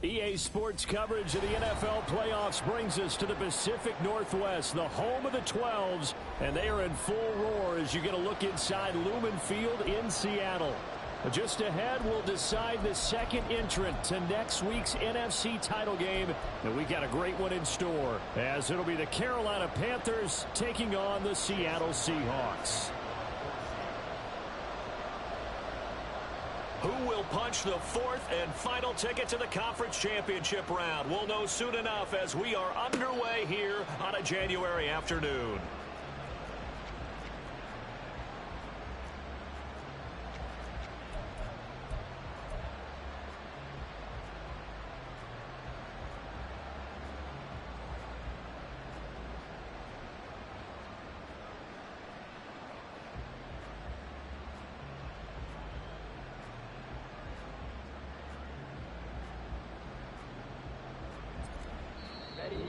EA Sports coverage of the NFL playoffs brings us to the Pacific Northwest, the home of the 12s, and they are in full roar as you get a look inside Lumen Field in Seattle. Just ahead, we'll decide the second entrant to next week's NFC title game, and we got a great one in store, as it'll be the Carolina Panthers taking on the Seattle Seahawks. Who will punch the fourth and final ticket to the conference championship round? We'll know soon enough as we are underway here on a January afternoon.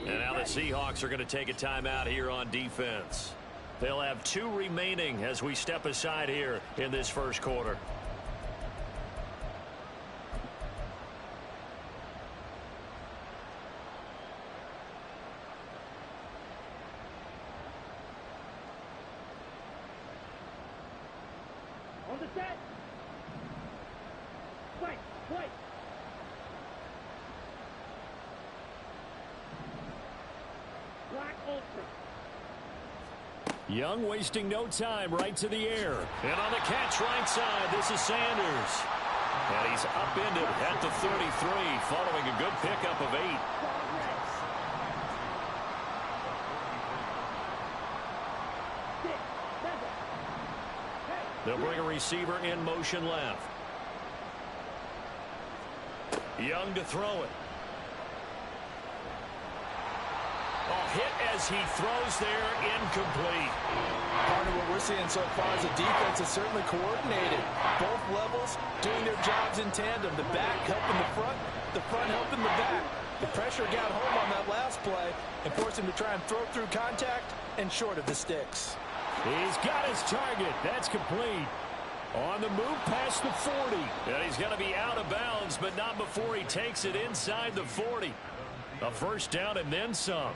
And now the Seahawks are going to take a timeout here on defense. They'll have 2 remaining as we step aside here in this first quarter. On the set. Fight, fight. Young wasting no time, right to the air. And on the catch right side, this is Sanders. And he's upended at the 33 following a good pickup of 8. They'll bring a receiver in motion left. Young to throw it. Hit as he throws there, incomplete. Part of what we're seeing so far is the defense is certainly coordinated. Both levels doing their jobs in tandem. The back helping the front helping the back. The pressure got home on that last play and forced him to try and throw through contact and short of the sticks. He's got his target. That's complete. On the move past the 40. And he's going to be out of bounds, but not before he takes it inside the 40. A first down and then some.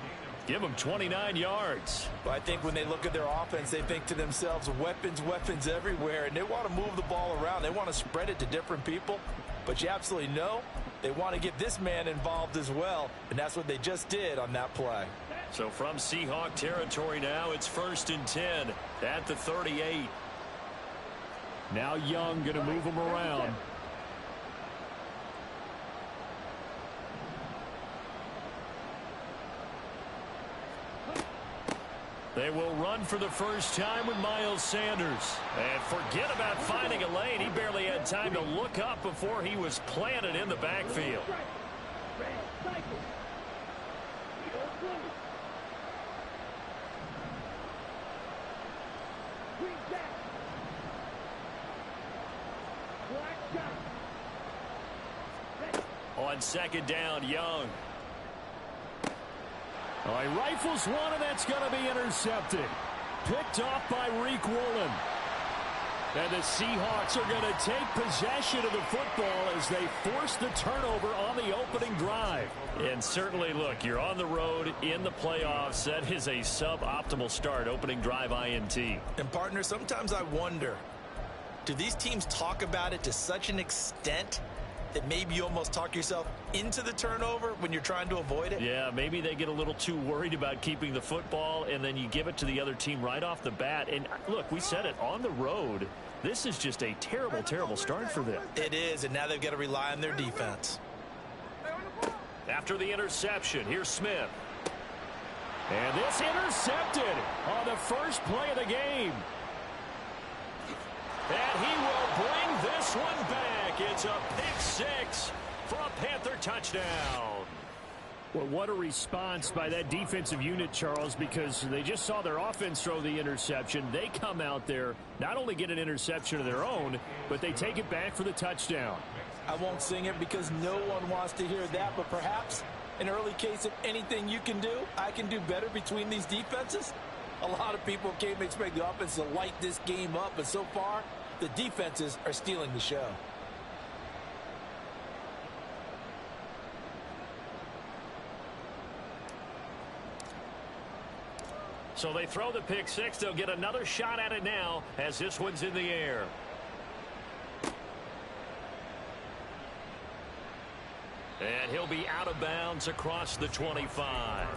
Give them 29 yards. Well, I think when they look at their offense, they think to themselves, weapons, weapons everywhere, and they want to move the ball around. They want to spread it to different people, but you absolutely know they want to get this man involved as well, and that's what they just did on that play. So from Seahawk territory now, it's 1st and 10 at the 38. Now Young going to move them around. They will run for the first time with Miles Sanders. And forget about finding a lane. He barely had time to look up before he was planted in the backfield. On 2nd down, Young. Oh, he rifles one, and that's going to be intercepted. Picked off by Reek Woolen. And the Seahawks are going to take possession of the football as they force the turnover on the opening drive. And certainly, look, you're on the road in the playoffs. That is a suboptimal start, opening drive INT. And, partner, sometimes I wonder, do these teams talk about it to such an extent that maybe you almost talk yourself into the turnover when you're trying to avoid it? Yeah, maybe they get a little too worried about keeping the football, and then you give it to the other team right off the bat. And look, we said it, on the road, this is just a terrible, terrible start for them. It is, and now they've got to rely on their defense. After the interception, here's Smith. And this intercepted on the first play of the game. And he will bring this one back. It's a pick 6 for a Panther touchdown. Well, what a response by that defensive unit, Charles, because they just saw their offense throw the interception. They come out there, not only get an interception of their own, but they take it back for the touchdown. I won't sing it because no one wants to hear that, but perhaps an early case of anything you can do, I can do better between these defenses. A lot of people came to expect the offense to light this game up, but so far, the defenses are stealing the show. So they throw the pick six. They'll get another shot at it now as this one's in the air. And he'll be out of bounds across the 25.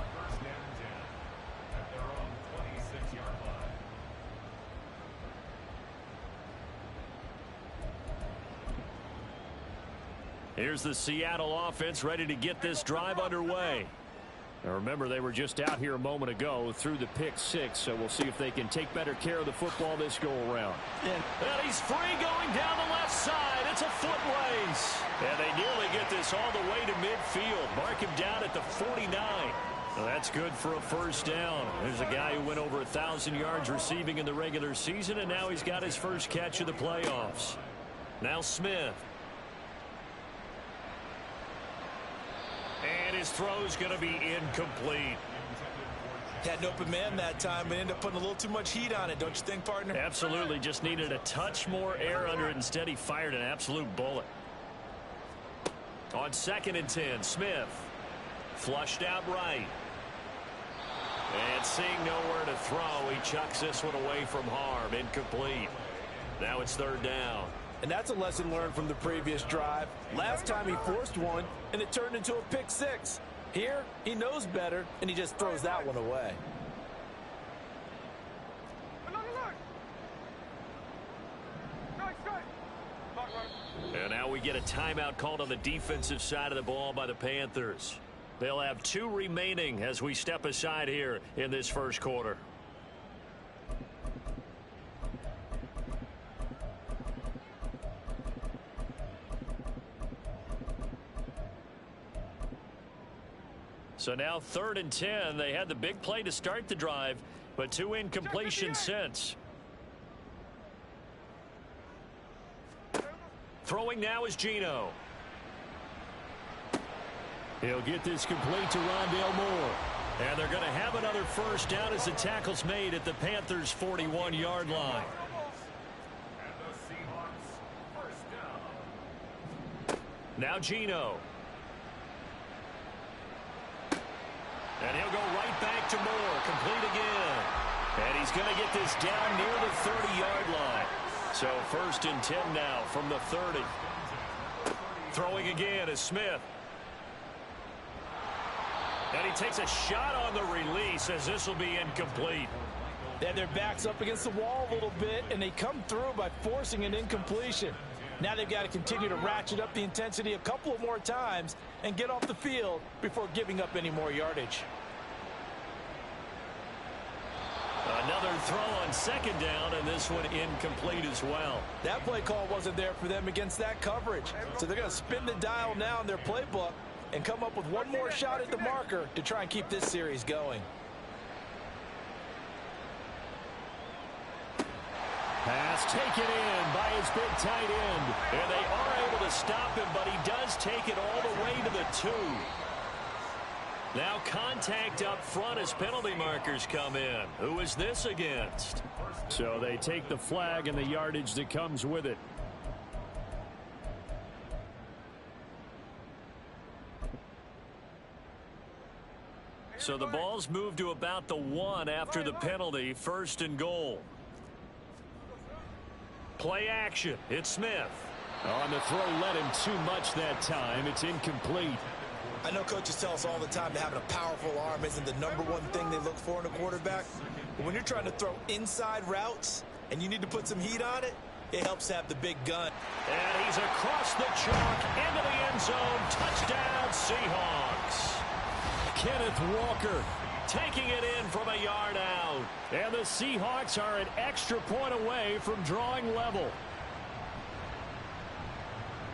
Here's the Seattle offense ready to get this drive underway. Now remember, they were just out here a moment ago through the pick six, so we'll see if they can take better care of the football this go-around. And he's free going down the left side. It's a foot race. And they nearly get this all the way to midfield. Mark him down at the 49. Well, that's good for a first down. There's a guy who went over 1,000 yards receiving in the regular season, and now he's got his first catch of the playoffs. Now Smith. And his throw's going to be incomplete. Had an open man that time, but ended up putting a little too much heat on it, don't you think, partner? Absolutely. Just needed a touch more air under it. Instead, he fired an absolute bullet. On 2nd and 10, Smith. Flushed out right. And seeing nowhere to throw, he chucks this one away from harm. Incomplete. Now it's 3rd down. And that's a lesson learned from the previous drive. Last time he forced one, and it turned into a pick six. Here, he knows better, and he just throws that one away. And now we get a timeout called on the defensive side of the ball by the Panthers. They'll have 2 remaining as we step aside here in this first quarter. So now 3rd and 10. They had the big play to start the drive, but 2 incompletions since. Throwing now is Geno. He'll get this complete to Rondale Moore. And they're going to have another first down as the tackle's made at the Panthers' 41-yard line. Now Geno. And he'll go right back to Moore. Complete again. And he's going to get this down near the 30-yard line. So 1st and 10 now from the 30. Throwing again is Smith. And he takes a shot on the release as this will be incomplete. They had their backs up against the wall a little bit, and they come through by forcing an incompletion. Now they've got to continue to ratchet up the intensity a couple of more times and get off the field before giving up any more yardage. Another throw on 2nd down, and this one incomplete as well. That play call wasn't there for them against that coverage. So they're going to spin the dial now in their playbook and come up with one more shot at the marker to try and keep this series going. Pass taken in by his big tight end. And they are able to stop him, but he does take it all the way to the 2. Now contact up front as penalty markers come in. Who is this against? So they take the flag and the yardage that comes with it. So the ball's moved to about the 1 after the penalty. 1st and goal. Play action. It's Smith. On the throw, led him too much that time. It's incomplete. I know coaches tell us all the time that having a powerful arm isn't the #1 thing they look for in a quarterback. But when you're trying to throw inside routes and you need to put some heat on it, it helps to have the big gun. And he's across the chalk into the end zone. Touchdown, Seahawks. Kenneth Walker taking it in from a yard out. And the Seahawks are an extra point away from drawing level.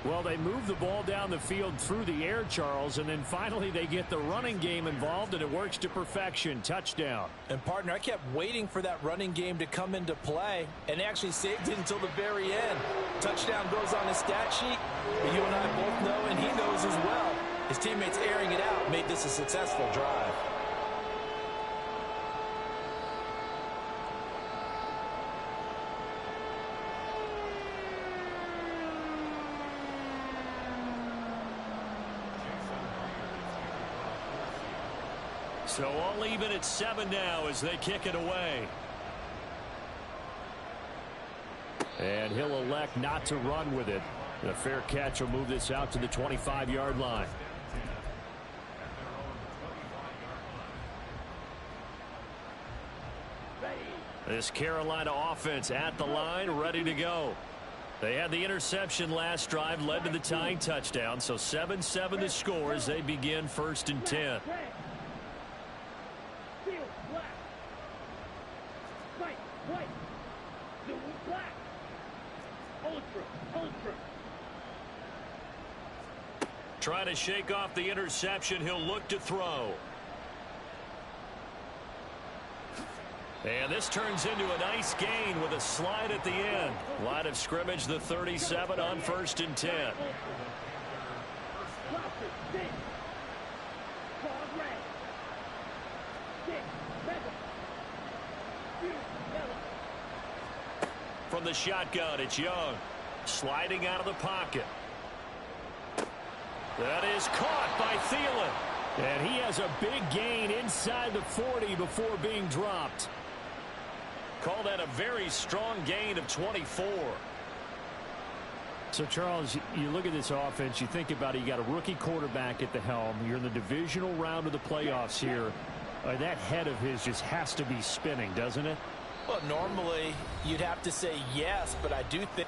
Well, they move the ball down the field through the air, Charles, and then finally they get the running game involved, and it works to perfection. Touchdown. And, partner, I kept waiting for that running game to come into play, and they actually saved it until the very end. Touchdown goes on the stat sheet, but you and I both know, and he knows as well, his teammates airing it out made this a successful drive. So all even at 7 now as they kick it away. And he'll elect not to run with it. A fair catch will move this out to the 25-yard line. This Carolina offense at the line, ready to go. They had the interception last drive, led to the tying touchdown. So 7-7 the score as they begin 1st and 10. Trying to shake off the interception. He'll look to throw. And this turns into a nice gain with a slide at the end. Line of scrimmage, the 37 on 1st and 10. From the shotgun, it's Young. Sliding out of the pocket. That is caught by Thielen. And he has a big gain inside the 40 before being dropped. Call that a very strong gain of 24. So, Charles, you look at this offense, you think about it, you got a rookie quarterback at the helm. You're in the divisional round of the playoffs here. That head of his just has to be spinning, doesn't it? Well, normally you'd have to say yes, but I do think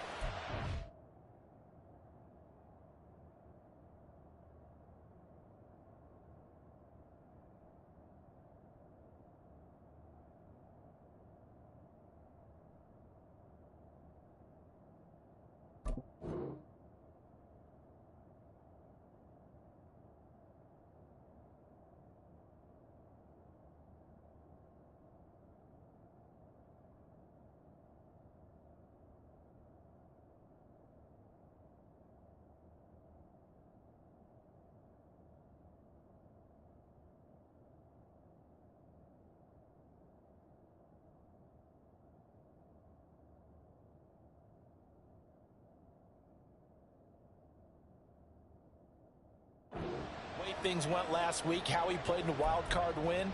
things went last week, how he played in a wild card win,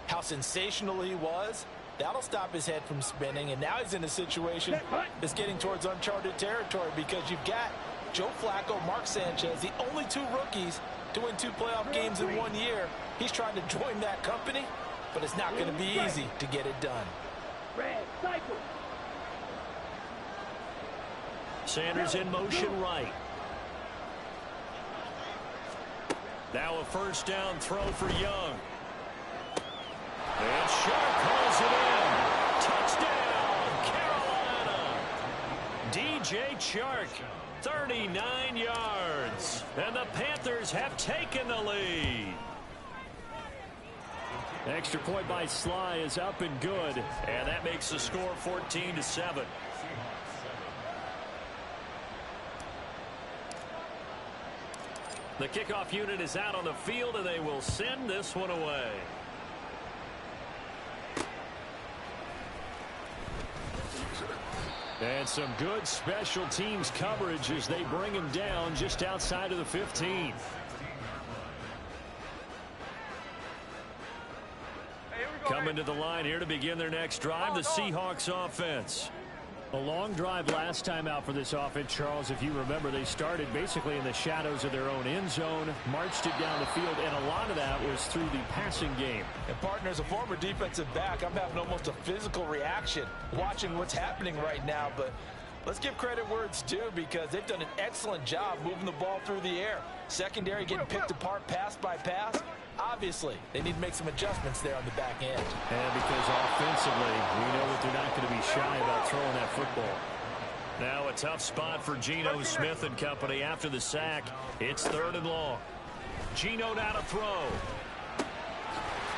how sensational he was. That'll stop his head from spinning, and now he's in a situation that's getting towards uncharted territory because you've got Joe Flacco, Mark Sanchez, the only 2 rookies to win 2 playoff games in 1 year. He's trying to join that company, but it's not going to be easy to get it done. Sanders in motion right. Now a 1st down throw for Young. And Sharp calls it in. Touchdown, Carolina. DJ Chark, 39 yards. And the Panthers have taken the lead. Extra point by Sly is up and good. And that makes the score 14-7. The kickoff unit is out on the field, and they will send this one away. And some good special teams coverage as they bring him down just outside of the 15. Coming to the line here to begin their next drive, the Seahawks offense. A long drive last time out for this offense, Charles. If you remember, they started basically in the shadows of their own end zone, marched it down the field, and a lot of that was through the passing game. And, partner, as a former defensive back, I'm having almost a physical reaction watching what's happening right now. But let's give credit where it's due because they've done an excellent job moving the ball through the air. Secondary getting picked apart pass by pass. Obviously, they need to make some adjustments there on the back end. And because offensively, we know that they're not going to be shy about throwing that football. Now a tough spot for Geno Smith and company after the sack. It's 3rd and long. Geno now to throw.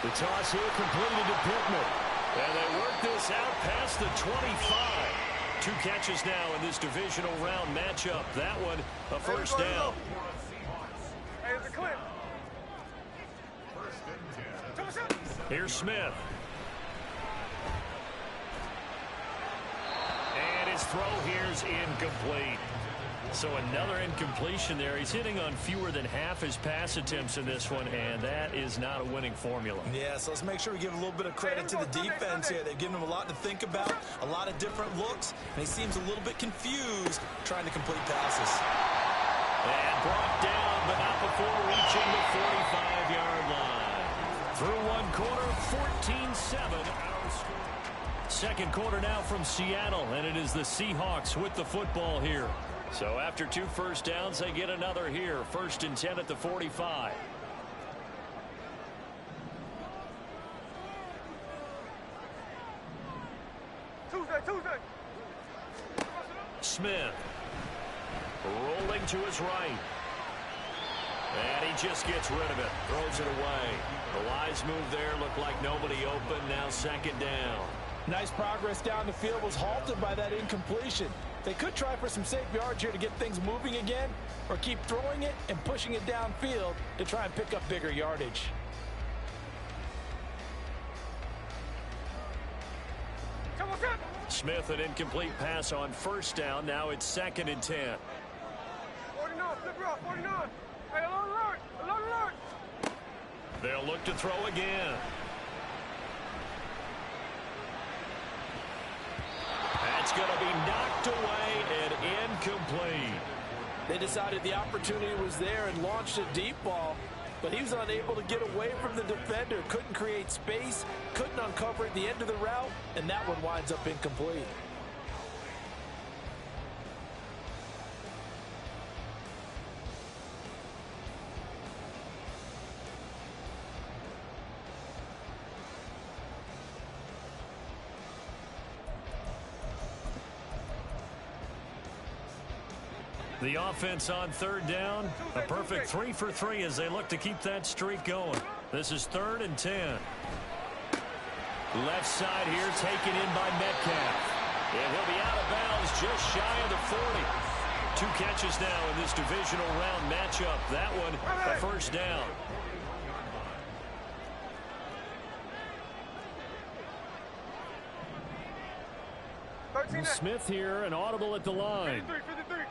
The toss here completed to Pittman. And they work this out past the 25. 2 catches now in this divisional round matchup. That one a 1st down. Hey, it's a clip. Here's Smith. And his throw here's incomplete. So another incompletion there. He's hitting on fewer than half his pass attempts in this one, and that is not a winning formula. Yeah, so let's make sure we give a little bit of credit to the defense here. They've given him a lot to think about, a lot of different looks, and he seems a little bit confused trying to complete passes. And brought down, but not before reaching the 45-yard line. Through one quarter, 14-7 our score. Second quarter now from Seattle, and it is the Seahawks with the football here. So after 2 first downs, they get another here. 1st and 10 at the 45. Tuesday. Smith rolling to his right. And he just gets rid of it. Throws it away. The wise move there. Looked like nobody open. Now 2nd down. Nice progress down the field, was halted by that incompletion. They could try for some safe yards here to get things moving again, or keep throwing it and pushing it downfield to try and pick up bigger yardage. Smith, an incomplete pass on 1st down. Now it's 2nd and 10. 49, flip it off, 49. Hey, alert. They'll look to throw again. That's going to be knocked away and incomplete. They decided the opportunity was there and launched a deep ball, but he was unable to get away from the defender, couldn't create space, couldn't uncover at the end of the route, and that one winds up incomplete. The offense on 3rd down. A perfect 3 for 3 as they look to keep that streak going. This is 3rd and 10. Left side here taken in by Metcalf. And he'll be out of bounds just shy of the 40. 2 catches now in this divisional round matchup. That one a 1st down. Smith here, an audible at the line. 53.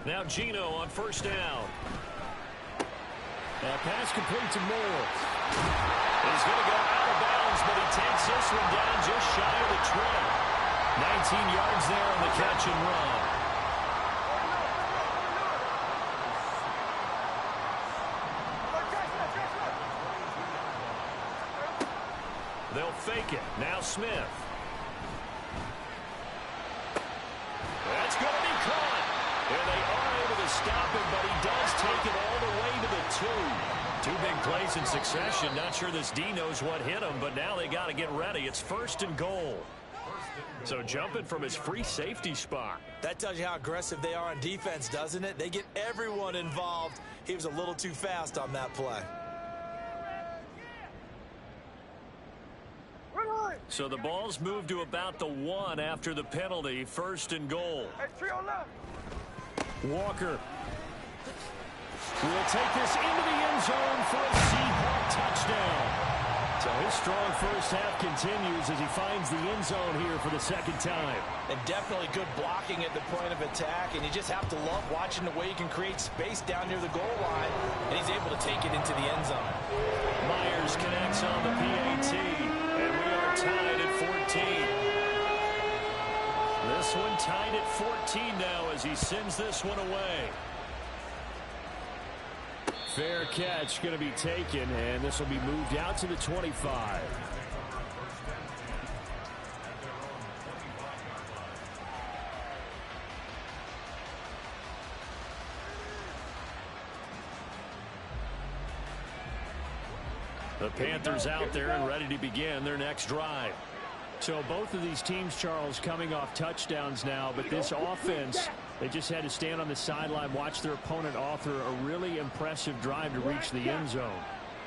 Now Gino on 1st down. That pass complete to Moore. He's going to go out of bounds, but he takes this one down just shy of the 20. 19 yards there on the catch and run. They'll fake it. Now Smith. That's going to be caught. And they are able to stop him, but he does take it all the way to the 2. 2 big plays in succession. Not sure this D knows what hit him, but now they got to get ready. It's 1st and goal. So jumping from his free safety spot. That tells you how aggressive they are on defense, doesn't it? They get everyone involved. He was a little too fast on that play. So the ball's moved to about the 1 after the penalty. 1st and goal. Hey, trio left. Walker will take this into the end zone for a Seahawk touchdown. So his strong 1st half continues as he finds the end zone here for the 2nd time. And definitely good blocking at the point of attack, and you just have to love watching the way he can create space down near the goal line, and he's able to take it into the end zone. Myers connects on the PAT, and we are tied at 14. This one tied at 14 now as he sends this one away. Fair catch going to be taken, and this will be moved out to the 25. The Panthers out there and ready to begin their next drive. So both of these teams, Charles, coming off touchdowns now, but this offense, they just had to stand on the sideline, watch their opponent author a really impressive drive to reach the end zone.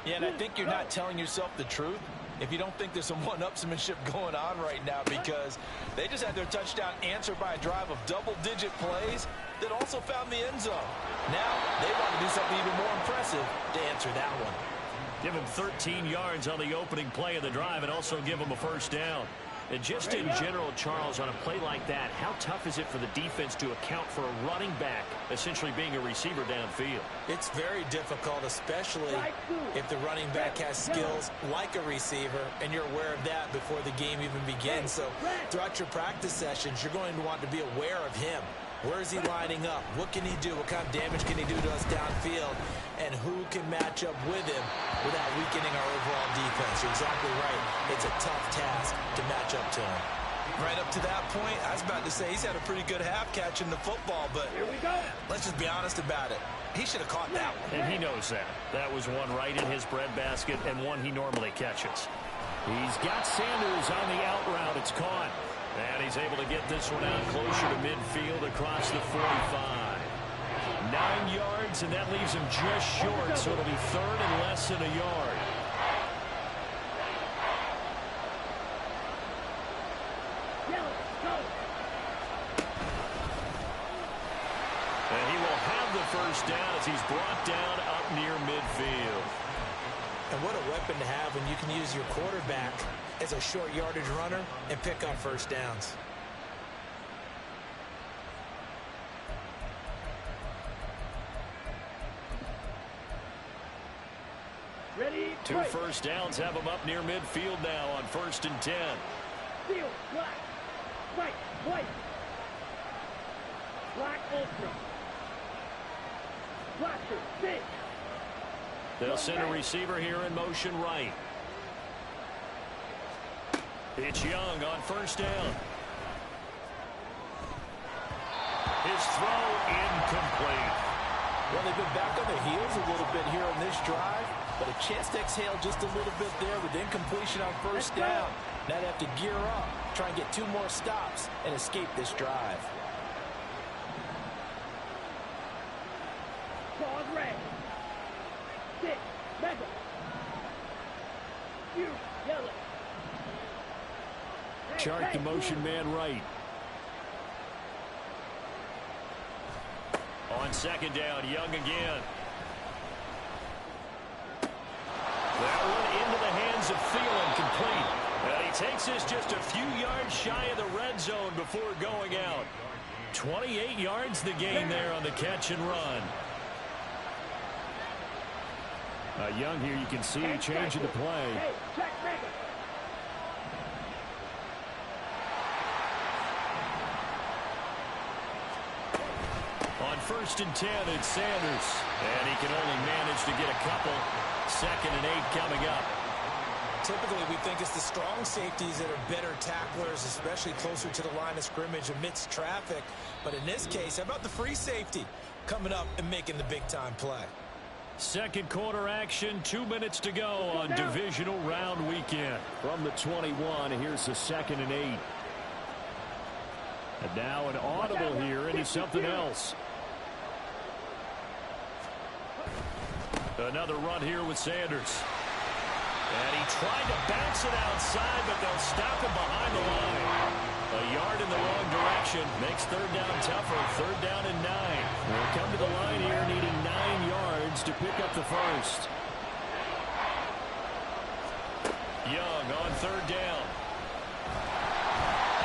Yeah, and I think you're not telling yourself the truth if you don't think there's some one-upsmanship going on right now, because they just had their touchdown answered by a drive of double-digit plays that also found the end zone. Now they want to do something even more impressive to answer that one. Give him 13 yards on the opening play of the drive and also give him a first down. And just in general, Charles, on a play like that, how tough is it for the defense to account for a running back essentially being a receiver downfield? It's very difficult, especially if the running back has skills like a receiver, and you're aware of that before the game even begins. So throughout your practice sessions, you're going to want to be aware of him. Where is he lining up? What can he do? What kind of damage can he do to us downfield? And who can match up with him without weakening our overall defense? You're exactly right. It's a tough task to match up to him. Right up to that point, I was about to say he's had a pretty good half catching the football, but Here we go. let's just be honest about it. He should have caught that one. And he knows that. That was one right in his breadbasket and one he normally catches. He's got Sanders on the out route. It's caught. And he's able to get this one out closer to midfield across the 45. 9 yards, and that leaves him just short, so it'll be third and less than a yard. And he will have the first down as he's brought down up near midfield. And what a weapon to have when you can use your quarterback as a short yardage runner and pick up first downs. Ready? Two first downs have him up near midfield now on 1st and 10. Field, black, white, white. Black ultra. Flasher, six. They'll send a receiver here in motion right. It's Young on first down. His throw incomplete. Well, they've been back on their heels a little bit here on this drive, but a chance to exhale just a little bit there with incompletion on first down. Now they have to gear up, try and get 2 more stops, and escape this drive. Claws red. Six, mega. You, yellow. Chart the motion man right. On second down, Young again. That one into the hands of Thielen, complete. And he takes this just a few yards shy of the red zone before going out. 28 yards the gain there on the catch and run. Young here, you can see changing the play. Hey, check mega. On 1st and 10, it's Sanders. And he can only manage to get a couple. 2nd and 8 coming up. Typically, we think it's the strong safeties that are better tacklers, especially closer to the line of scrimmage amidst traffic. But in this case, how about the free safety coming up and making the big-time play? Second quarter action, 2 minutes to go on Divisional Round Weekend. From the 21, here's the 2nd and 8. And now an audible here into something else. Another run here with Sanders. And he tried to bounce it outside, but they'll stop him behind the line. A yard in the wrong direction makes third down tougher. Third down and 9. They'll come to the line here needing 9 yards to pick up the first. Young on third down.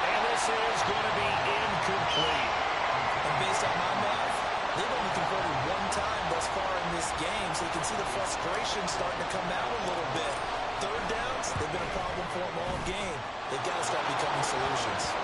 And this is going to be incomplete. And based on my math, they've only converted 1 time thus far in this game, so you can see the frustration starting to come out a little bit. Third downs, they've been a problem for them all game. They've got to start becoming solutions.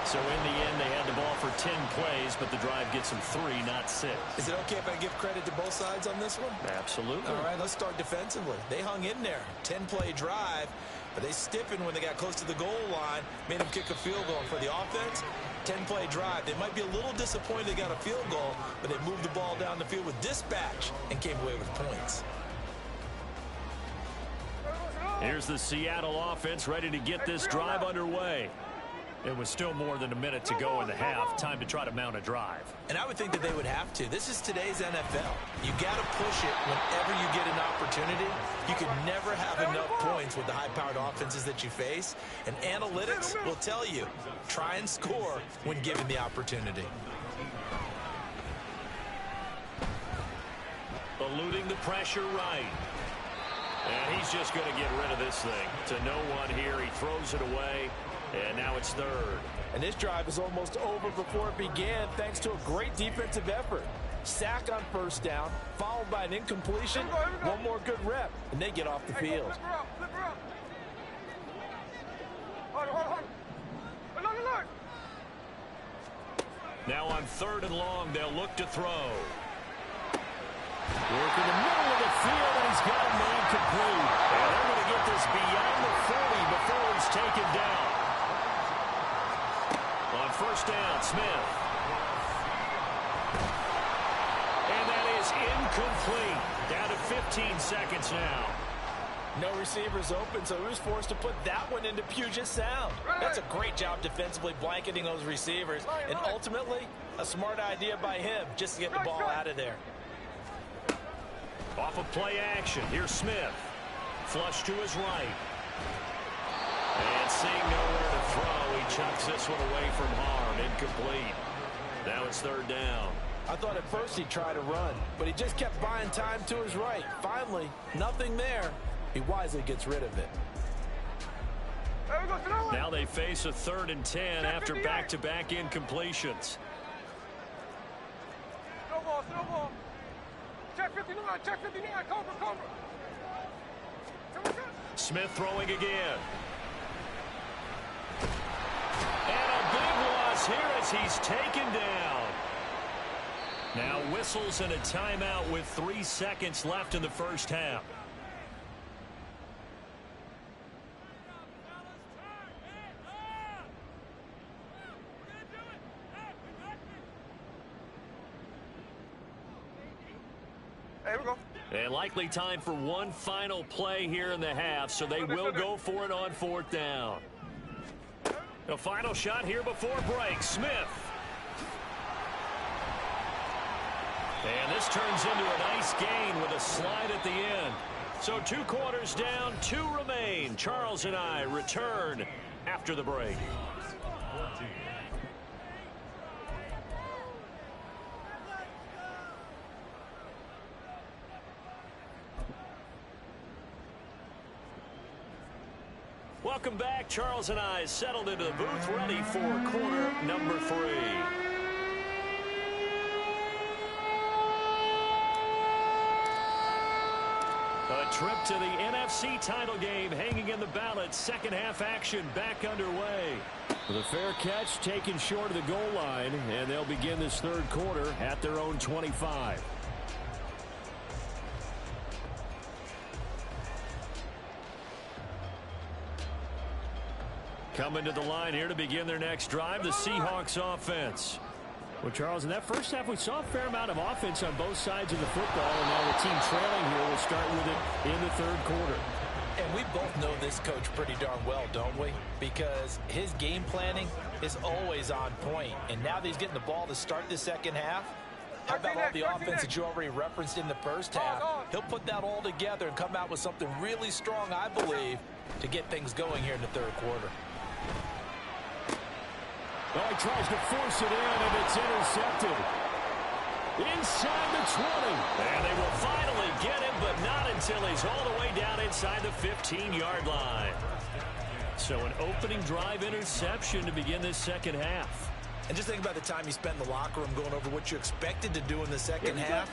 So in the end, they had the ball for 10 plays, but the drive gets them 3, not 6. Is it okay if I give credit to both sides on this one? Absolutely. All right, let's start defensively. They hung in there. 10-play drive, but they stiffened when they got close to the goal line, made them kick a field goal. And for the offense, 10-play drive. They might be a little disappointed they got a field goal, but they moved the ball down the field with dispatch and came away with points. Here's the Seattle offense ready to get this drive underway. It was still more than a minute to go in the half. Time to try to mount a drive. And I would think that they would have to. This is today's NFL. You got to push it whenever you get an opportunity. You could never have enough points with the high-powered offenses that you face. And analytics will tell you, try and score when given the opportunity. Eluding the pressure right. And he's just going to get rid of this thing. To no one here. He throws it away. And now it's third. And this drive is almost over before it began thanks to a great defensive effort. Sack on first down, followed by an incompletion. Here we go. One more good rep, and they get off the field. Flip her up. Hold. Alert. Now on third and long, they'll look to throw. Work in the middle of the field, and he's got a man complete. And they're going to get this beyond the 40 before he's taken down. On first down, Smith. And that is incomplete. Down to 15 seconds now. No receivers open, so he was forced to put that one into Puget Sound. That's a great job defensively blanketing those receivers, and ultimately, a smart idea by him just to get the ball out of there. Off of play action, here's Smith. Flush to his right. And seeing nowhere to throw, he chucks this one away from harm. Incomplete. Now it's third down. I thought at first he'd try to run, but he just kept buying time to his right. Finally, nothing there. He wisely gets rid of it. Now they face a 3rd and 10 after back-to-back incompletions. Snowball. Check 59, Cobra. Smith throwing again. And a big loss here as he's taken down. Now whistles and a timeout with 3 seconds left in the first half. Here we go. And likely time for one final play here in the half, so they will go for it on 4th down. The final shot here before break, Smith. And this turns into a nice gain with a slide at the end. So 2 quarters down, 2 remain. Charles and I return after the break. Welcome back. Charles and I settled into the booth, ready for quarter number 3. A trip to the NFC title game hanging in the balance. Second half action back underway. With a fair catch taken short of the goal line, and they'll begin this 3rd quarter at their own 25. Coming to the line here to begin their next drive, the Seahawks offense. Well, Charles, in that first half, we saw a fair amount of offense on both sides of the football, and now the team trailing here will start with it in the 3rd quarter. And we both know this coach pretty darn well, don't we? Because his game planning is always on point. And now that he's getting the ball to start the second half, how about all the offense that you already referenced in the first half? He'll put that all together and come out with something really strong, I believe, to get things going here in the 3rd quarter. Well, he tries to force it in, and it's intercepted. Inside the 20. And they will finally get him, but not until he's all the way down inside the 15-yard line. So an opening drive interception to begin this second half. And just think about the time you spent in the locker room going over what you expected to do in the second half.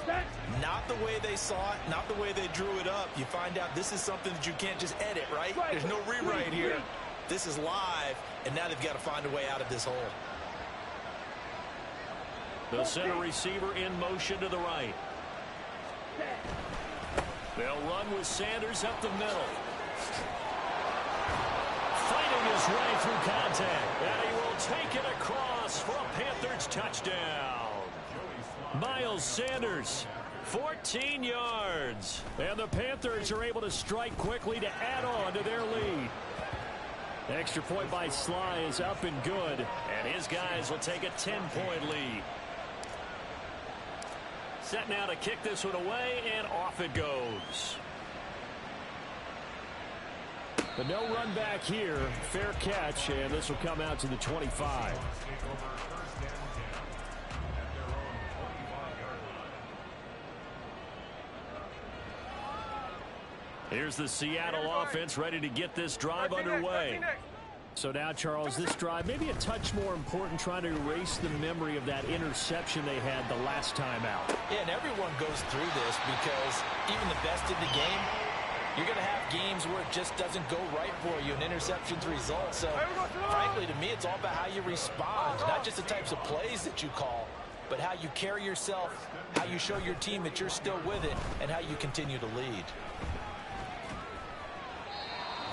Not the way they saw it, not the way they drew it up. You find out this is something that you can't just edit, right? There's no rewrite here. This is live, and now they've got to find a way out of this hole. The center receiver in motion to the right. They'll run with Sanders up the middle. Fighting his way through contact. And he will take it across for a Panthers touchdown. Miles Sanders, 14 yards. And the Panthers are able to strike quickly to add on to their lead. Extra point by Sly is up and good. And his guys will take a 10-point lead. Set now to kick this one away, and off it goes. But no run back here. Fair catch, and this will come out to the 25. Here's the Seattle offense ready to get this drive underway. So now, Charles, this drive maybe a touch more important, trying to erase the memory of that interception they had the last time out. Yeah, and everyone goes through this because even the best in the game, you're going to have games where it just doesn't go right for you, and interceptions result. So, frankly, to me, it's all about how you respond, not just the types of plays that you call, but how you carry yourself, how you show your team that you're still with it, and how you continue to lead.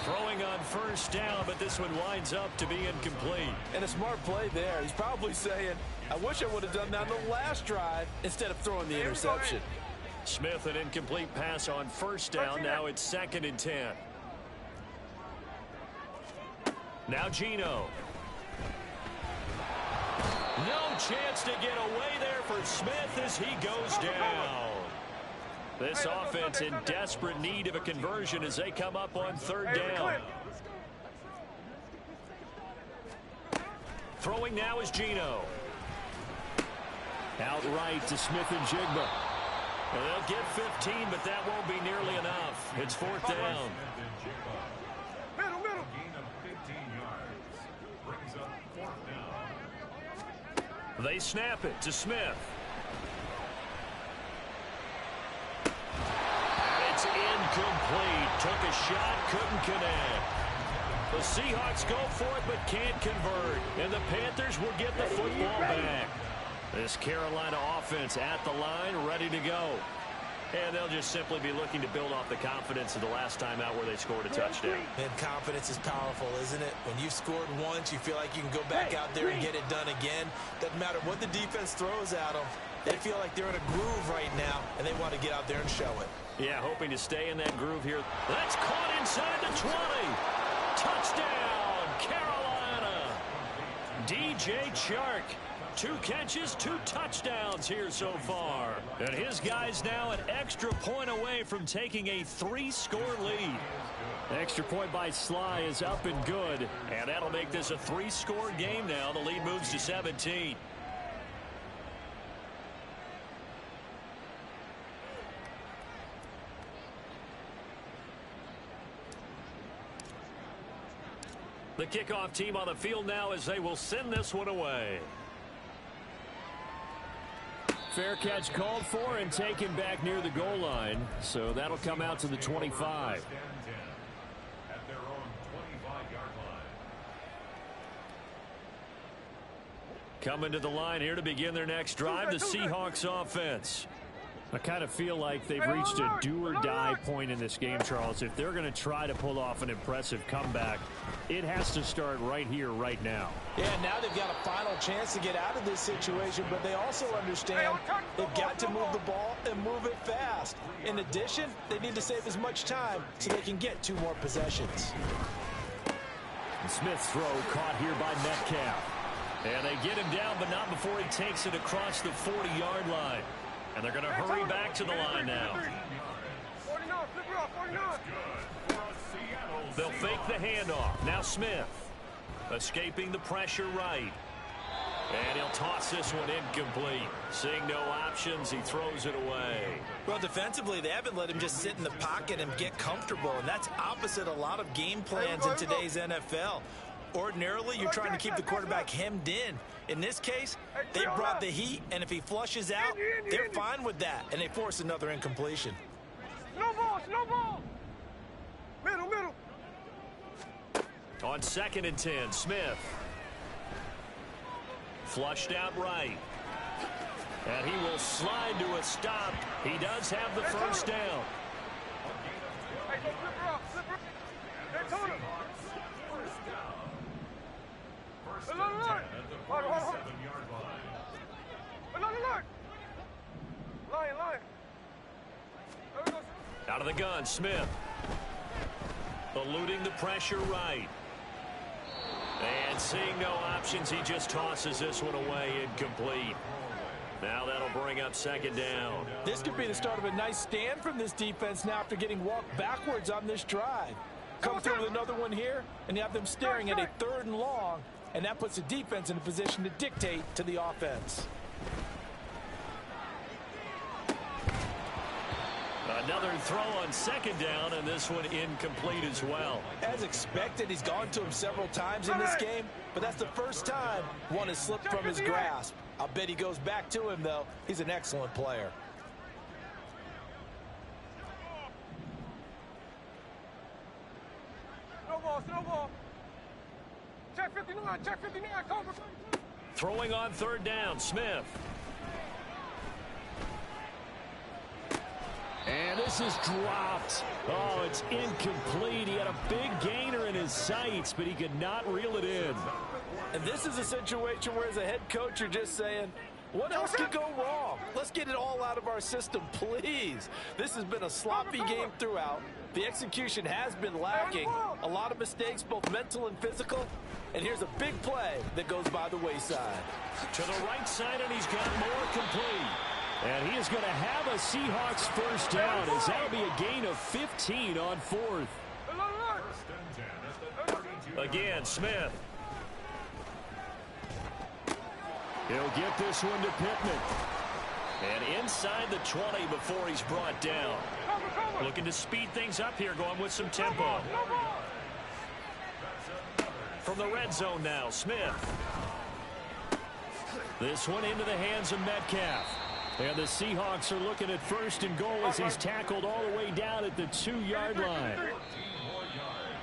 Throwing on first down, but this one winds up to be incomplete. And a smart play there. He's probably saying, I wish I would have done that on the last drive instead of throwing the interception. Smith, an incomplete pass on first down. Now it's 2nd and 10. Now Geno. No chance to get away there for Smith as he goes down. This offense in desperate need of a conversion as they come up on 3rd down. Throwing now is Geno. Outright to Smith and Jigba. Well, they'll get 15, but that won't be nearly enough. It's 4th down. They snap it to Smith. And it's incomplete. Took a shot, couldn't connect. The Seahawks go for it, but can't convert. And the Panthers will get the football back. This Carolina offense at the line, ready to go. And they'll just simply be looking to build off the confidence of the last time out where they scored a touchdown. And confidence is powerful, isn't it? When you've scored once, you feel like you can go back out there and get it done again. Doesn't matter what the defense throws at them. They feel like they're in a groove right now, and they want to get out there and show it. Yeah, hoping to stay in that groove here. That's caught inside the 20. Touchdown, Carolina. DJ Chark. 2 catches, 2 touchdowns here so far. And his guys now an extra point away from taking a 3-score lead. Extra point by Sly is up and good. And that'll make this a 3-score game now. The lead moves to 17. The kickoff team on the field now as they will send this one away. Fair catch called for and taken back near the goal line. So that'll come out to the 25. Coming to the line here to begin their next drive, the Seahawks offense. I kind of feel like they've reached a do-or-die point in this game, Charles. If they're going to try to pull off an impressive comeback, it has to start right here, right now. Yeah, now they've got a final chance to get out of this situation, but they also understand they've got to move the ball and move it fast. In addition, they need to save as much time so they can get 2 more possessions. Smith's throw caught here by Metcalf. And they get him down, but not before he takes it across the 40-yard line. And they're going to hurry back to the line now. They'll fake the handoff. Now Smith escaping the pressure right. And he'll toss this one incomplete. Seeing no options, he throws it away. Well, defensively, they haven't let him just sit in the pocket and get comfortable. And that's opposite a lot of game plans in today's NFL. Ordinarily, you're trying to keep the quarterback hemmed in. In this case, they brought the heat, and if he flushes out, they're fine with that, and they force another incompletion. Slow ball, slow ball. Middle. On 2nd and 10, Smith. Flushed out right. And he will slide to a stop. He does have the first down. Hey, go flip her up. Hey, Tony. Out of the gun, Smith. Eluding the pressure right. And seeing no options, he just tosses this one away incomplete. Now that'll bring up 2nd down. This could be the start of a nice stand from this defense now after getting walked backwards on this drive. Come through with another one here, and you have them staring at a 3rd and long, and that puts the defense in a position to dictate to the offense. Another throw on second down, and this one incomplete as well. As expected, he's gone to him several times in this game, but that's the first time one has slipped from his grasp. I'll bet he goes back to him, though. He's an excellent player. Snowball. Check 59, cover. Throwing on third down, Smith. And this is dropped. Oh, it's incomplete. He had a big gainer in his sights, but he could not reel it in. And this is a situation where, as a head coach, you're just saying, what else could go wrong? Let's get it all out of our system, please. This has been a sloppy game throughout. The execution has been lacking. A lot of mistakes, both mental and physical. And here's a big play that goes by the wayside. To the right side, and he's got more complete. And he is going to have a Seahawks first down, as that'll be a gain of 15 on fourth. Again, Smith. He'll get this one to Pittman. And inside the 20 before he's brought down. Looking to speed things up here, going with some tempo. From the red zone now, Smith. This one into the hands of Metcalf. And the Seahawks are looking at first and goal as he's tackled all the way down at the 2-yard line.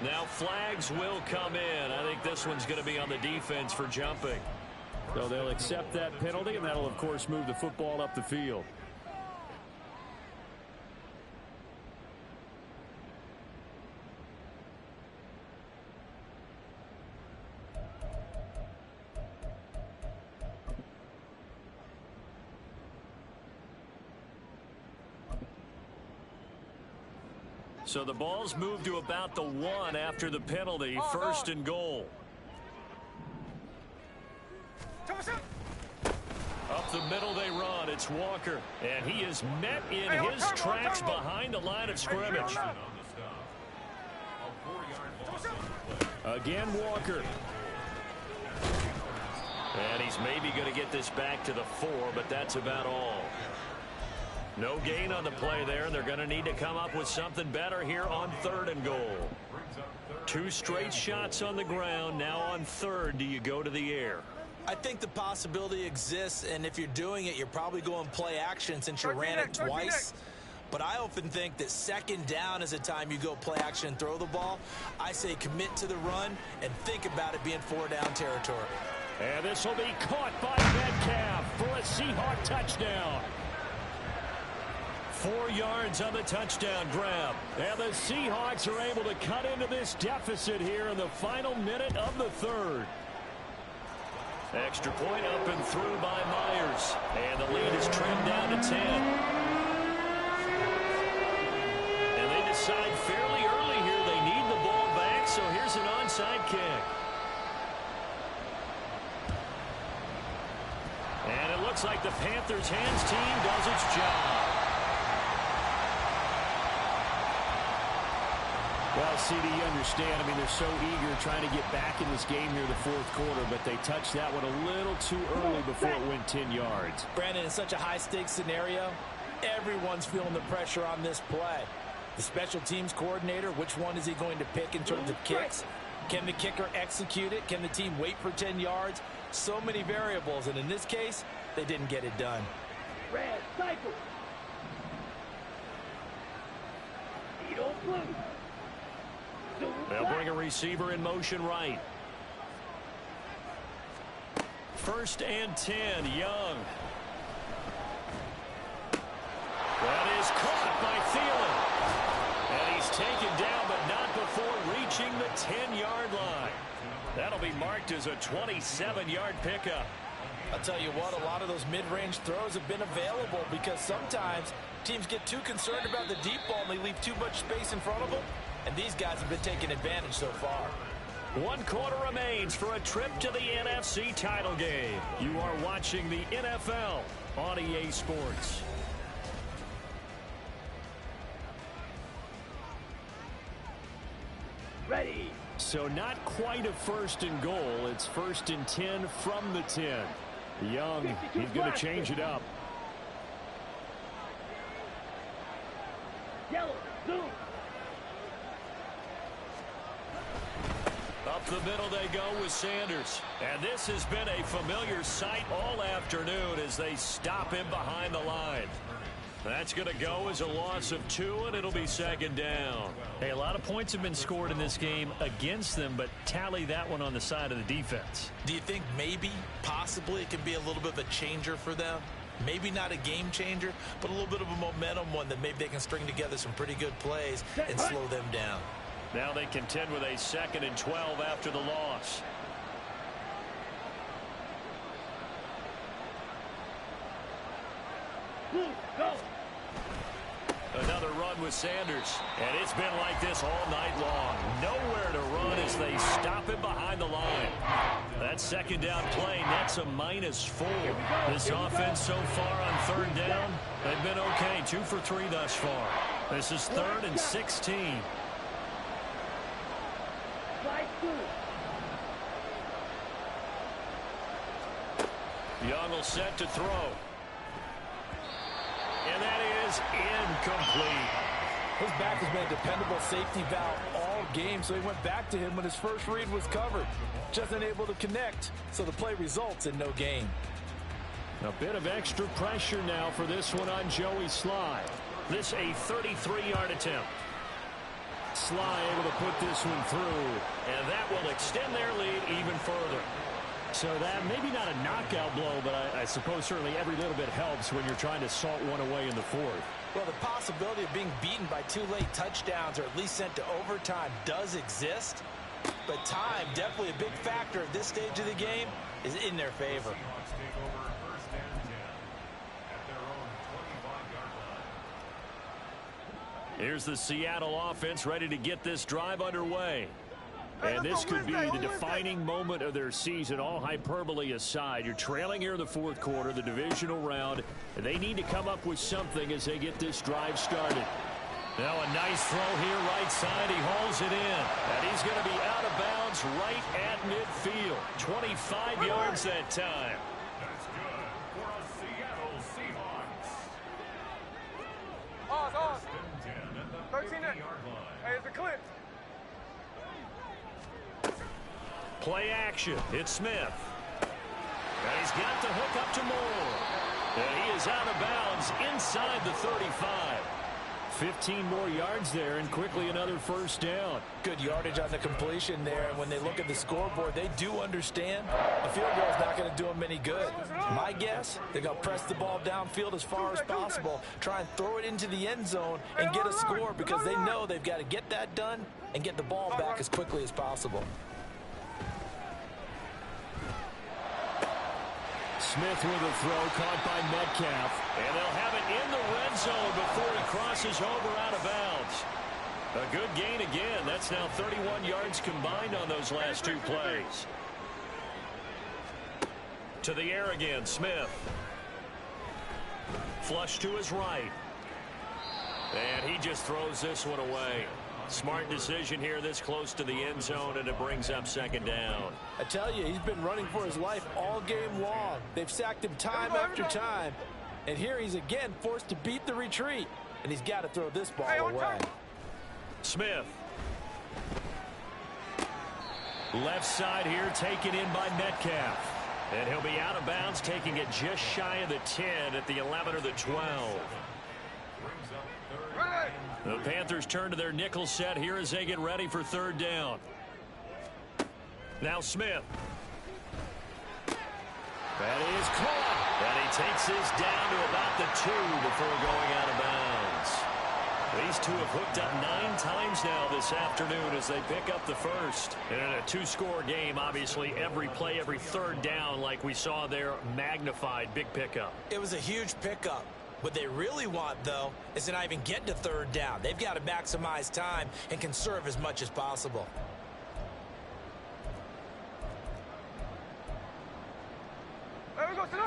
Now flags will come in. I think this one's going to be on the defense for jumping. So they'll accept that penalty, and that'll, of course, move the football up the field. So the ball's moved to about the 1 after the penalty. First and goal. Up the middle they run. It's Walker. And he is met in his tracks behind the line of scrimmage. Again, Walker. And he's maybe going to get this back to the 4, but that's about all. No gain on the play there, and they're going to need to come up with something better here on third and goal. 2 straight shots on the ground. Now on third, do you go to the air? I think the possibility exists, and if you're doing it, you're probably going play action since you ran it twice. But I often think that second down is a time you go play action and throw the ball. I say commit to the run and think about it being 4-down territory. And this will be caught by Metcalf for a Seahawk touchdown. 4 yards on the touchdown grab. And the Seahawks are able to cut into this deficit here in the final minute of the third. Extra point up and through by Myers. And the lead is trimmed down to 10. And they decide fairly early here they need the ball back, so here's an onside kick. And it looks like the Panthers' hands team does its job. Well, CD, you understand. I mean, they're so eager trying to get back in this game here in the fourth quarter, but they touched that one a little too early before it went 10 yards. Brandon, in such a high-stakes scenario, everyone's feeling the pressure on this play. The special teams coordinator, which one is he going to pick in terms of kicks? Can the kicker execute it? Can the team wait for 10 yards? So many variables, and in this case, they didn't get it done. Red, cycle. Edo blue. They'll bring a receiver in motion right. First and 10, Young. That is caught by Thielen. And he's taken down, but not before reaching the 10-yard line. That'll be marked as a 27-yard pickup. I'll tell you what, a lot of those mid-range throws have been available because sometimes teams get too concerned about the deep ball and they leave too much space in front of them. And these guys have been taking advantage so far. 1 quarter remains for a trip to the NFC title game. You are watching the NFL on EA Sports. Ready. So not quite a first and goal. It's first and 10 from the 10. Young, he's going to change it up. Yellow, zoom. Up the middle they go with Sanders. And this has been a familiar sight all afternoon as they stop him behind the line. That's going to go as a loss of 2, and it'll be second down. Hey, a lot of points have been scored in this game against them, but tally that one on the side of the defense. Do you think maybe, possibly, it can be a little bit of a changer for them? Maybe not a game changer, but a little bit of a momentum one that maybe they can string together some pretty good plays and slow them down. Now they contend with a 2nd and 12 after the loss. Go. Another run with Sanders. And it's been like this all night long. Nowhere to run as they stop him behind the line. That second down play nets a -4. This offense so far on 3rd down, they've been okay. 2 for 3 thus far. This is 3rd and 16. Slide through. Young will set to throw. And that is incomplete. His back has been a dependable safety valve all game, so he went back to him when his first read was covered. Just unable to connect, so the play results in no gain. A bit of extra pressure now for this one on Joey Sly. This a 33-yard attempt. Sly able to put this one through, and that will extend their lead even further. So that maybe not a knockout blow, but I suppose certainly every little bit helps when you're trying to salt one away in the 4th. Well, the possibility of being beaten by 2 late touchdowns or at least sent to overtime does exist, but time, definitely a big factor at this stage of the game, is in their favor. Here's the Seattle offense ready to get this drive underway. And this could be the defining moment of their season, all hyperbole aside. You're trailing here in the 4th quarter, the divisional round, and they need to come up with something as they get this drive started. Now a nice throw here right side. He hauls it in, and he's going to be out of bounds right at midfield. 25 yards that time. That's good for a Seattle Seahawks. Oz. 10 at the 13 at. 50-yard line. Hey, it's a clip. Play action. It's Smith. And he's got the hook up to Moore. And he is out of bounds inside the 35. 15 more yards there, and quickly another 1st down. Good yardage on the completion there, and when they look at the scoreboard, they do understand a field goal is not going to do them any good. My guess, they're going to press the ball downfield as far as possible, try and throw it into the end zone and get a score because they know they've got to get that done and get the ball back as quickly as possible. Smith with a throw caught by Metcalf. And they'll have it in the red zone before he crosses over out of bounds. A good gain again. That's now 31 yards combined on those last 2 plays. To the air again, Smith. Flush to his right. And he just throws this one away. Smart decision here this close to the end zone, and it brings up 2nd down. I tell you, he's been running for his life all game long. They've sacked him time after time. And here he's again forced to beat the retreat. And he's got to throw this ball away. Smith. Left side here taken in by Metcalf. And he'll be out of bounds, taking it just shy of the 10 at the 11 or the 12. The Panthers turn to their nickel set here as they get ready for 3rd down. Now Smith. That is caught. And he takes this down to about the 2 before going out of bounds. These two have hooked up 9 times now this afternoon as they pick up the 1st. And in a 2-score game, obviously, every play, every 3rd down, like we saw there, magnified, big pickup. It was a huge pickup. What they really want, though, is to not even get to 3rd down. They've got to maximize time and conserve as much as possible.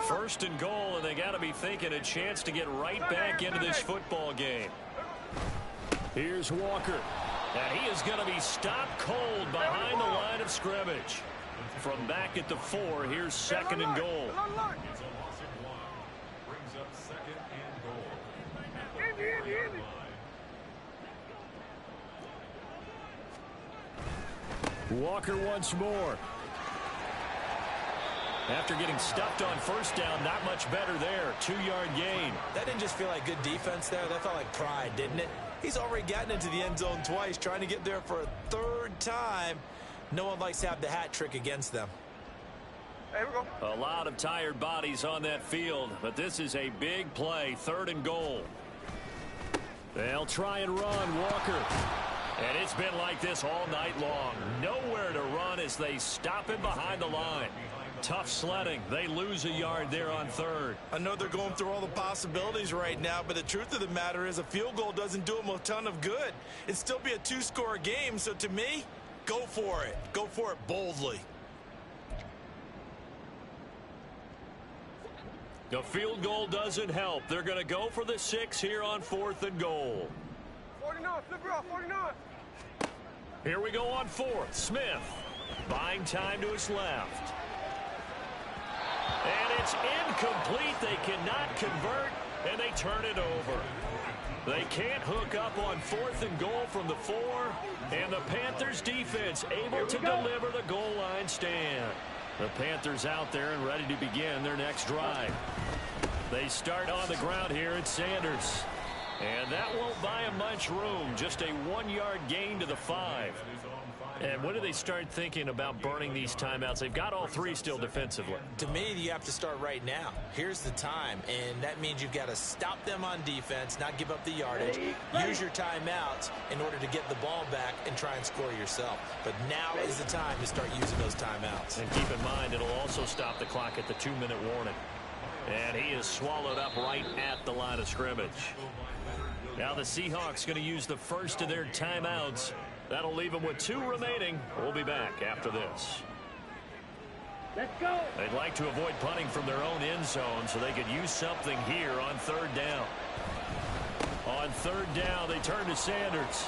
First and goal, and they got to be thinking a chance to get right back into this football game. Here's Walker. And he is going to be stopped cold behind the line of scrimmage. From back at the 4, here's 2nd and goal. It's a loss of 1. Brings up 2nd and goal. Walker once more. After getting stuffed on first down, not much better there. 2-yard gain. That didn't just feel like good defense there. That felt like pride, didn't it? He's already gotten into the end zone twice, trying to get there for a third time. No one likes to have the hat trick against them. Hey, we go. A lot of tired bodies on that field, but this is a big play. 3rd and goal. They'll try and run, Walker. And it's been like this all night long. Nowhere to run as they stop him behind the line. Tough sledding. They lose a yard there on 3rd. I know they're going through all the possibilities right now, but the truth of the matter is a field goal doesn't do them a ton of good. It'd still be a 2-score game, so to me, go for it. Go for it boldly. The field goal doesn't help. They're going to go for the 6 here on 4th and goal. 49, flip it off, 49. Here we go on 4th. Smith buying time to his left. And it's incomplete. They cannot convert, and they turn it over. They can't hook up on 4th and goal from the 4, and the Panthers defense able to deliver the goal line stand. The Panthers out there and ready to begin their next drive. They start on the ground here at Sanders. And that won't buy them much room. Just a 1-yard gain to the 5. And when do they start thinking about burning these timeouts? They've got all 3 still defensively. To me, you have to start right now. Here's the time, and that means you've got to stop them on defense, not give up the yardage, use your timeouts in order to get the ball back and try and score yourself. But now is the time to start using those timeouts. And keep in mind, it'll also stop the clock at the 2-minute warning. And he is swallowed up right at the line of scrimmage. Now the Seahawks going to use the first of their timeouts. That'll leave them with 2 remaining. We'll be back after this. Let's go. They'd like to avoid punting from their own end zone so they could use something here on 3rd down. On 3rd down, they turn to Sanders.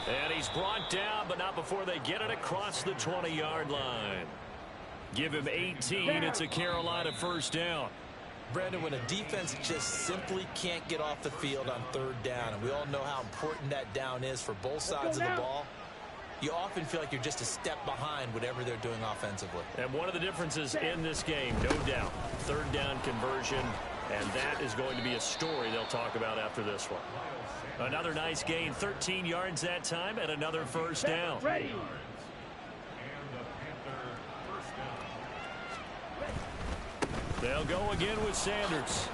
And he's brought down, but not before they get it across the 20-yard line. Give him 18. It's a Carolina first down. Brandon, when a defense just simply can't get off the field on 3rd down, and we all know how important that down is for both sides of the ball, you often feel like you're just a step behind whatever they're doing offensively. And one of the differences in this game, no doubt, 3rd down conversion, and that is going to be a story they'll talk about after this one. Another nice gain, 13 yards that time, and another first down. Ready. They'll go again with Sanders.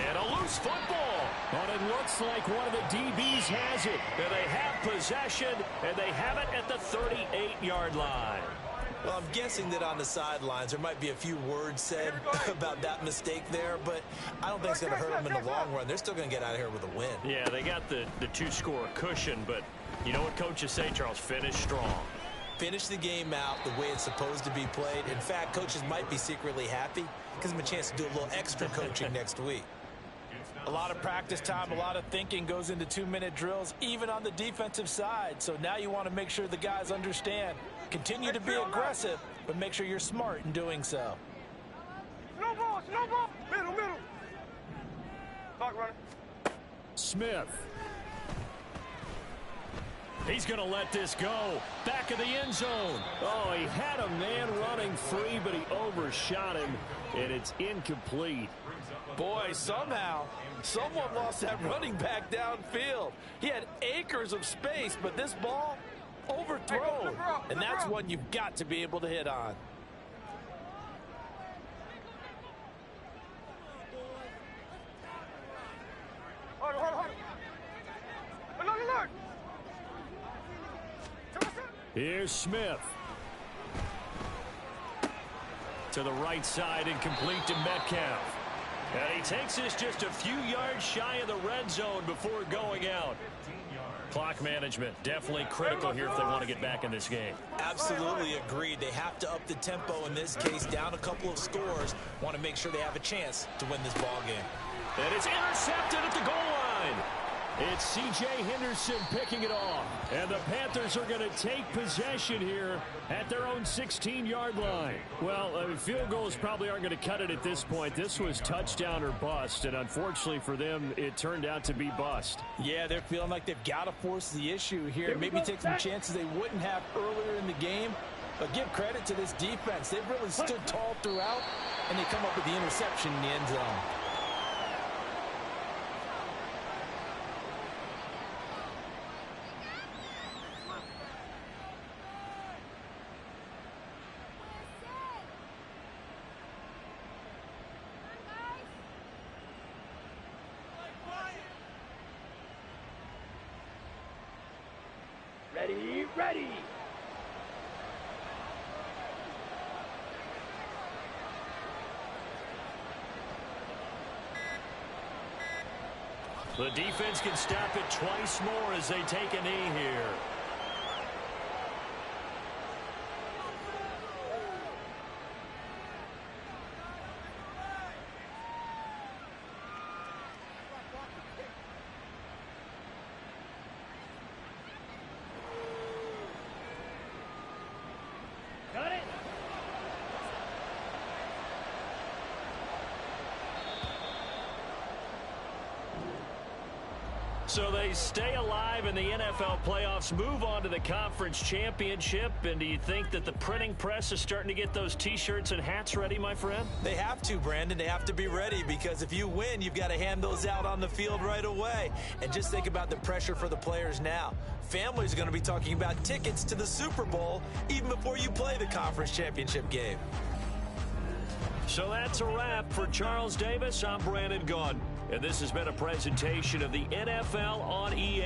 And a loose football. But it looks like one of the DBs has it. And they have possession, and they have it at the 38-yard line. Well, I'm guessing that on the sidelines there might be a few words said about that mistake there, but I don't think it's going to hurt them in the long run. They're still going to get out of here with a win. Yeah, they got the 2-score cushion, but you know what coaches say, Charles? Finish strong. Finish the game out the way it's supposed to be played. In fact, coaches might be secretly happy. Gives them a chance to do a little extra coaching next week. A lot of practice time, a lot of thinking goes into 2-minute drills, even on the defensive side. So now you want to make sure the guys understand. Continue to be aggressive, but make sure you're smart in doing so. No ball, middle. Clock running. Smith. He's going to let this go. Back of the end zone. Oh, he had a man running free, but he overshot him, and it's incomplete. Boy, somehow, someone lost that running back downfield. He had acres of space, but this ball overthrown, and that's one you've got to be able to hit on. Hold. Alert. Here's Smith. To the right side, incomplete to Metcalf. And he takes this just a few yards shy of the red zone before going out. Clock management definitely critical here if they want to get back in this game. Absolutely agreed. They have to up the tempo in this case, down a couple of scores. Want to make sure they have a chance to win this ball game. And it's intercepted at the goal line. It's C.J. Henderson picking it off. And the Panthers are going to take possession here at their own 16-yard line. Well, field goals probably aren't going to cut it at this point. This was touchdown or bust, and unfortunately for them, it turned out to be bust. Yeah, they're feeling like they've got to force the issue here. Maybe take some chances they wouldn't have earlier in the game. But give credit to this defense. They've really stood tall throughout, and they come up with the interception in the end zone. Ready. The defense can stop it twice more as they take a knee here. Got it. So they stay alive in the NFL playoffs, move on to the conference championship. And do you think that the printing press is starting to get those T-shirts and hats ready, my friend? They have to, Brandon. They have to be ready because if you win, you've got to hand those out on the field right away. And just think about the pressure for the players now. Families are going to be talking about tickets to the Super Bowl even before you play the conference championship game. So that's a wrap for Charles Davis. I'm Brandon Gaudin. And this has been a presentation of the NFL on EA.